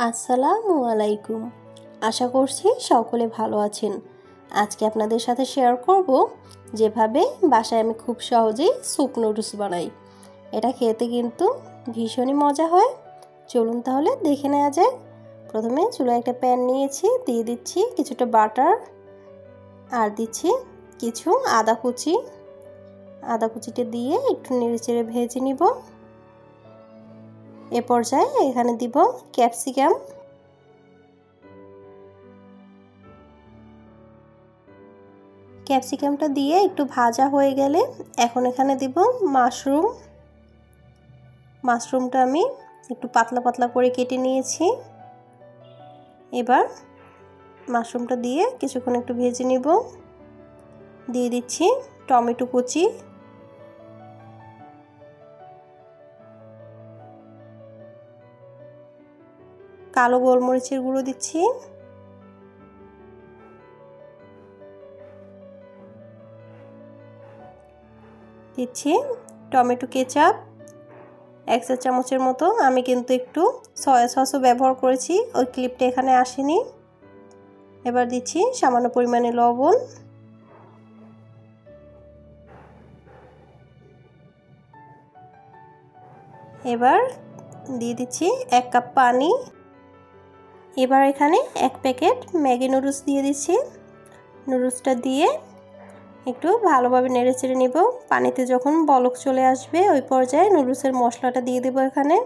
আসসালামু আলাইকুম। আশা করছি সকলে ভালো আছেন। আজকে আপনাদের সাথে শেয়ার করব যেভাবে বাসায় আমি খুব সহজেই স্যুপ নুডলস বানাই। এটা খেতে কিন্তু ভীষণই মজা হয়। চলুন তাহলে দেখে নেওয়া যায়। প্রথমে চুলায় একটা প্যান নিয়েছি, দিয়ে দিচ্ছি কিছুটা বাটার আর দিচ্ছি কিছু আদা কুচি। আদা কুচিটা দিয়ে একটু নেড়েচেড়ে ভেজে নিব। এ পর্যায়ে এখানে দিব ক্যাপসিকাম। ক্যাপসিকামটা দিয়ে একটু ভাজা হয়ে গেলে এখন এখানে দিব মাশরুমটা আমি একটু পাতলা পাতলা করে কেটে নিয়েছি। এবার মাশরুমটা দিয়ে কিছুক্ষণ একটু ভেজে নিব। দিয়ে দিচ্ছি টমেটো কুচি, কালো গোলমরিচের গুঁড়ো দিচ্ছি, দিচ্ছি টমেটো কেচাপ 1 চা চামচের মতো। আমি কিন্তু একটু সয়া সসও ব্যবহার করেছি, ওই ক্লিপটা এখানে আসেনি। এবার দিচ্ছি সামান্য পরিমাণে লবণ, এবার দিয়ে দিচ্ছি 1 কাপ পানি। এবার এখানে 1 প্যাকেট ম্যাগি নুডলস দিয়ে দিচ্ছি। নুডলসটা দিয়ে একটু ভালোভাবে নেড়েচেড়ে নিব। পানিতে যখন বলক চলে আসবে ওই পর্যায়ে নুডলসের মশলাটা দিয়ে দেব এখানে।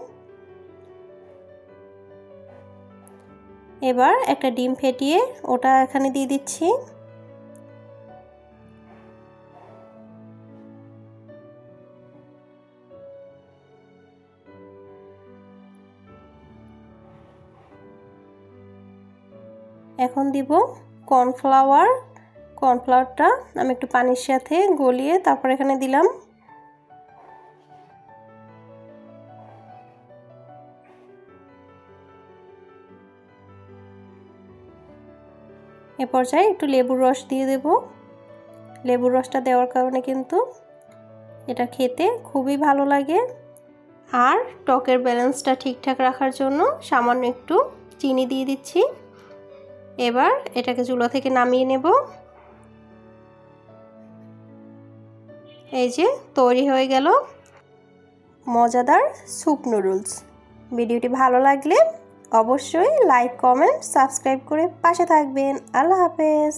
এবার একটা ডিম ফেটিয়ে ওটা এখানে দিয়ে দিচ্ছি। এখন দিব কর্নফ্লাওয়ারটা আমি একটু পানির সাথে গলিয়ে তারপর এখানে দিলাম। এ পর্যায়ে একটু লেবুর রস দিয়ে দেব। লেবুর রসটা দেওয়ার কারণে কিন্তু এটা খেতে খুবই ভালো লাগে। আর টকের ব্যালেন্সটা ঠিকঠাক রাখার জন্য সামান্য একটু চিনি দিয়ে দিচ্ছি। এবার এটাকে চুলা থেকে নামিয়ে নেব। এই যে তৈরি হয়ে গেল মজাদার স্যুপ নুডলস। ভিডিওটি ভালো লাগলে অবশ্যই লাইক, কমেন্ট, সাবস্ক্রাইব করে পাশে থাকবেন। আল্লাহ হাফেজ।